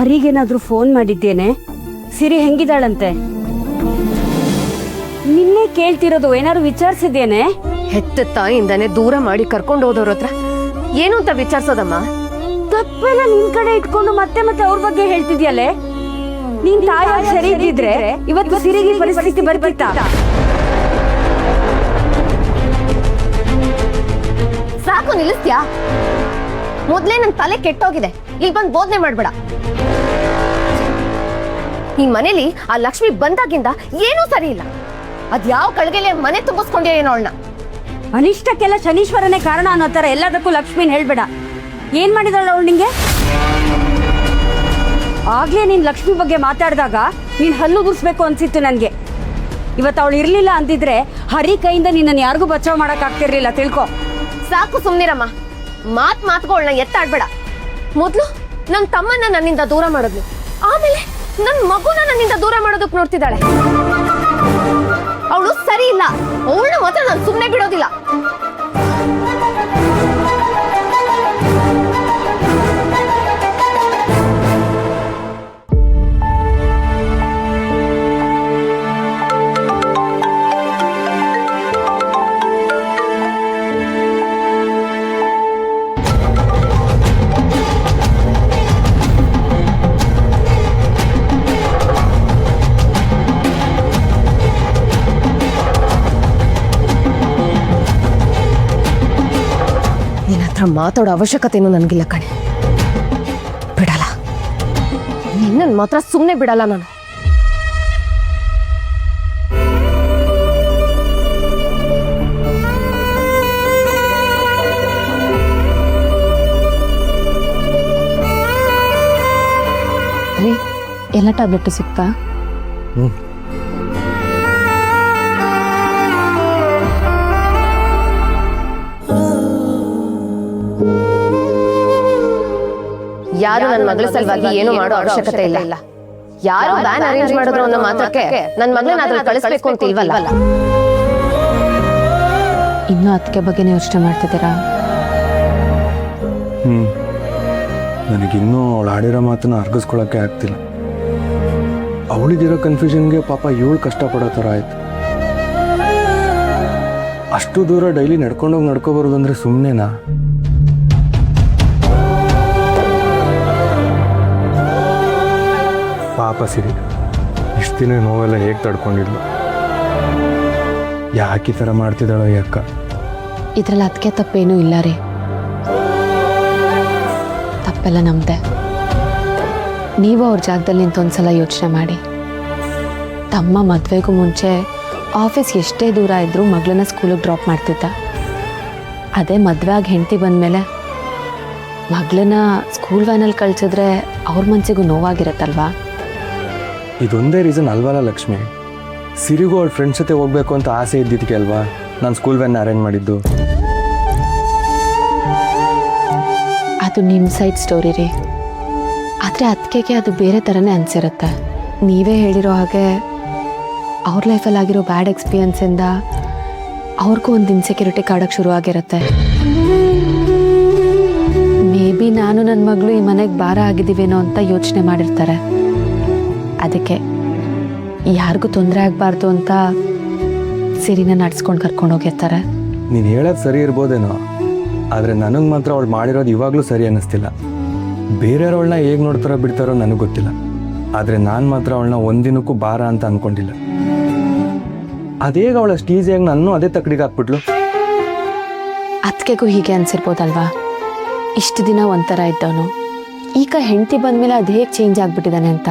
ಹರಿಗೇನಾದ್ರೂ phone ಮಾಡಿದ್ದೇನೆ? ಸಿರಿ ಹೆಂಗಿದಾಳಂತೆ? ನಿನ್ನೆ ಕೇಳ್ತಿರೋದು, ಏನಾದ್ರು ವಿಚಾರಿಸಿದ್ದೇನೆ? ಹೆತ್ತ ತಾಯಿಯಿಂದಾನೆ ದೂರ ಮಾಡಿ ಕರ್ಕೊಂಡು ಹೋದವ್ರ ಹತ್ರ ಏನು ಅಂತ ವಿಚಾರಿಸೋದಮ್ಮ? ತಪ್ಪೆಲ್ಲ ನಿನ್ ಕಡೆ ಇಟ್ಕೊಂಡು ಮತ್ತೆ ಮತ್ತೆ ಅವ್ರ ಬಗ್ಗೆ ಹೇಳ್ತಿದ್ಯಲ್ಲೇ. ನೀನ್ ತಾಯಿ ಸರಿ ಇದ್ದಿದ್ರೆ ಇವತ್ತು ಸಿರಿಗೆ ಪರಿಸ್ಥಿತಿ ಬರ್ತಿತ್ತಾ? ಸಾಕು, ನಿಲ್ಲಿಸ್ತ್ಯಾ? ಮೊದ್ಲೇ ನನ್ ತಲೆ ಕೆಟ್ಟೋಗಿದೆ, ಇಲ್ಲಿ ಬಂದ್ ಬೋಧನೆ ಮಾಡ್ಬೇಡ. ಈ ಮನೇಲಿ ಆ ಲಕ್ಷ್ಮಿ ಬಂದಾಗಿಂದ ಏನೂ ಸರಿ ಇಲ್ಲ. ಅದ್ಯಾವ ಕಳ್ಗೆಲೆ ಮನೆ ತುಂಬಿಸ್ಕೊಂಡ್ಯೋ ಏನೋ ಅವಳನ್ನ. ಅನಿಷ್ಟಕ್ಕೆಲ್ಲ ಶನೀಶ್ವರನೇ ಕಾರಣ ಅನ್ನೋ ತರ ಎಲ್ಲದಕ್ಕೂ ಲಕ್ಷ್ಮಿನ್ ಹೇಳ್ಬೇಡ. ಏನ್ ಮಾಡಿದಾಳ ಅವಳು ನಿಂಗೆ? ಆಗ್ಲೇ ನೀನ್ ಲಕ್ಷ್ಮಿ ಬಗ್ಗೆ ಮಾತಾಡಿದಾಗ ನೀನ್ ಹಲ್ಲು ಉದುರ್ಸ್ಬೇಕು ಅನ್ಸಿತ್ತು ನನ್ಗೆ. ಇವತ್ತು ಅವಳು ಇರ್ಲಿಲ್ಲ ಅಂದಿದ್ರೆ ಹರಿ ಕೈಯಿಂದ ನಿನ್ನನ್ನು ಯಾರಿಗೂ ಬಚಾವ್ ಮಾಡಕ್ ಆಗ್ತಿರ್ಲಿಲ್ಲ, ತಿಳ್ಕೊ. ಸಾಕು, ಸುಮ್ನಿರಮ್ಮ. ಮಾತ್ಗಳನ್ನ ಎತ್ತಾಡ್ಬೇಡ. ಮೊದ್ಲು ನನ್ ತಮ್ಮನ್ನ ನನ್ನಿಂದ ದೂರ ಮಾಡೋದ್ಲು, ಆಮೇಲೆ ನನ್ ಮಗುನ ನನ್ನಿಂದ ದೂರ ಮಾಡೋದಕ್ ನೋಡ್ತಿದ್ದಾಳೆ. ಅವಳು ಸರಿ ಇಲ್ಲ, ಅವಳನ್ನ ಮಾತ್ರ ನಾನು ಸುಮ್ನೆ ಬಿಡೋದಿಲ್ಲ. ಮಾತಾಡೋ ಅವಶ್ಯಕತೆನೂ ನನಗಿಲ್ಲ ಕಣೆ. ಬಿಡಲ್ಲ, ನಿನ್ನನ್ ಮಾತ್ರ ಸುಮ್ಮನೆ ಬಿಡಲ್ಲ ನಾನು. ಎಲ್ಲ ಟ್ಯಾಬ್ಲೆಟ್ ಸಿಗ್ತಾ? ಯಾರು ನನ್ನ ಮಗಳ ಸಲುವಾಗಿ ಏನು ಮಾಡೋ ಅವಶ್ಯಕತೆ ಇಲ್ಲ. ಯಾರು ವ್ಯಾನ್ ಅರೇಂಜ್ ಮಾಡಿದ್ರು ಅನ್ನೋ ಮಾತ್ರಕ್ಕೆ ನನ್ನ ಮಗಳನ್ನ ಅದ್ರಲ್ಲಿ ಕಳಿಸ್ಬೇಕು ಅಂತ ಇಲ್ವಲ್ಲ. ಇನ್ನೂ ಅದಕ್ಕೆ ಬಗ್ಗೆನೇ ಯೋಚನೆ ಮಾಡ್ತಿದ್ದೀರಾ? ನನಗಿನ್ನೂ ಅವಳು ಆಡಿರೋ ಮಾತನ್ನ ಅರ್ಗಿಸ್ಕೊಳಕ್ಕೆ ಆಗ್ತಿಲ್ಲ. ಅವಳಿಗಿರೋ ಕನ್ಫ್ಯೂಷನ್ಗೆ ಪಾಪ ಇವಳು ಕಷ್ಟಪಡೋ ಥರ ಆಯ್ತು. ಅಷ್ಟು ದೂರ ಡೈಲಿ ನಡ್ಕೊಂಡೋಗಿ ನಡ್ಕೊಬರೋದು ಅಂದರೆ ಸುಮ್ಮನೆನಾ? ಪಾಪ ಸಿರಿ, ಇಷ್ಟು ದಿನ ನೋವೆಲ್ಲ ಹೇಗೆ ತಡ್ಕೊಂಡಿದ್ಲು. ಯಾಕೆ ಈ ಥರ ಮಾಡ್ತಿದ್ದಾಳೋ ಈ ಅಕ್ಕ? ಇದ್ರಲ್ಲಿ ಅದಕ್ಕೆ ತಪ್ಪೇನೂ ಇಲ್ಲ ರೀ. ತಪ್ಪೆಲ್ಲ ನಮ್ದೆ. ನೀವು ಅವ್ರ ಜಾಗದಲ್ಲಿ ನಿಂತು ಒಂದ್ಸಲ ಯೋಚನೆ ಮಾಡಿ. ತಮ್ಮ ಮದುವೆಗೂ ಮುಂಚೆ ಆಫೀಸ್ ಎಷ್ಟೇ ದೂರ ಇದ್ದರೂ ಮಗಳನ್ನ ಸ್ಕೂಲಿಗೆ ಡ್ರಾಪ್ ಮಾಡ್ತಿದ್ದ. ಅದೇ ಮದುವೆ ಆಗಿ ಹೆಂಡತಿ ಬಂದಮೇಲೆ ಮಗಳನ್ನ ಸ್ಕೂಲ್ ವ್ಯಾನಲ್ಲಿ ಕಳಿಸಿದ್ರೆ ಅವ್ರ ಮನಸ್ಸಿಗೂ ನೋವಾಗಿರತ್ತಲ್ವಾ? ಇದೊಂದೇ ರೀಸನ್ ಅಲ್ವಲ್ಲ ಲಕ್ಷ್ಮಿ. ಸಿರಿಗೂ ಅವಳ ಫ್ರೆಂಡ್ಸ್ ಜೊತೆ ಹೋಗ್ಬೇಕು ಅಂತ ಆಸೆ ಇದ್ದಿದ್ದಕ್ಕೆ ಅಲ್ವಾ ನಾನು ಸ್ಕೂಲ್ ವ್ಯಾನ್ ಅರೇಂಜ್ ಮಾಡಿದ್ದು. ಅದು ನಿಮ್ಮ ಸೈಡ್ ಸ್ಟೋರಿ ರೀ. ಆದರೆ ಅದಕ್ಕೆ ಅದು ಬೇರೆ ಥರನೇ ಅನಿಸಿರುತ್ತೆ. ನೀವೇ ಹೇಳಿರೋ ಹಾಗೆ ಅವ್ರ ಲೈಫಲ್ಲಿ ಆಗಿರೋ ಬ್ಯಾಡ್ ಎಕ್ಸ್ಪೀರಿಯನ್ಸಿಂದ ಅವ್ರಿಗೂ ಒಂದು ಇನ್ಸೆಕ್ಯೂರಿಟಿ ಕಾಡೋಕ್ಕೆ ಶುರುವಾಗಿರುತ್ತೆ. ಮೇ ಬಿ ನಾನು ನನ್ನ ಮಗಳು ಈ ಮನೆಗೆ ಭಾರ ಆಗಿದ್ದೀವೇನೋ ಅಂತ ಯೋಚನೆ ಮಾಡಿರ್ತಾರೆ. ಅದಕ್ಕೆ ಯಾರಿಗೂ ತೊಂದರೆ ಆಗಬಾರ್ದು ಅಂತ ಸಿರಿನ ನಡ್ಸ್ಕೊಂಡು ಕರ್ಕೊಂಡು ಹೋಗಿರ್ತಾರೆ. ನೀನು ಹೇಳೋದು ಸರಿ ಇರ್ಬೋದೇನೋ, ಆದರೆ ನನಗೆ ಮಾತ್ರ ಅವಳು ಮಾಡಿರೋದು ಇವಾಗಲೂ ಸರಿ ಅನ್ನಿಸ್ತಿಲ್ಲ. ಬೇರೆಯವ್ರವಳನ್ನ ಹೇಗೆ ನೋಡ್ತಾರೋ ಬಿಡ್ತಾರೋ ನನಗೆ ಗೊತ್ತಿಲ್ಲ, ಆದರೆ ನಾನು ಮಾತ್ರ ಅವಳನ್ನ ಒಂದಿನಕ್ಕೂ ಭಾರ ಅಂತ ಅಂದ್ಕೊಂಡಿಲ್ಲ. ಅದೇಗ ಅವಳು ಅಷ್ಟು ಈಸಿಯಾಗಿ ನಾನು ಅದೇ ತಕ್ಕಡಿಗೆ ಹಾಕ್ಬಿಟ್ಲು. ಅದಕ್ಕೆಗೂ ಹೀಗೆ ಅನ್ಸಿರ್ಬೋದಲ್ವಾ? ಇಷ್ಟು ದಿನ ಒಂಥರ ಇದ್ದವನು ಈಗ ಹೆಂಡತಿ ಬಂದಮೇಲೆ ಅದು ಹೇಗೆ ಚೇಂಜ್ ಆಗಿಬಿಟ್ಟಿದ್ದಾನೆ ಅಂತ.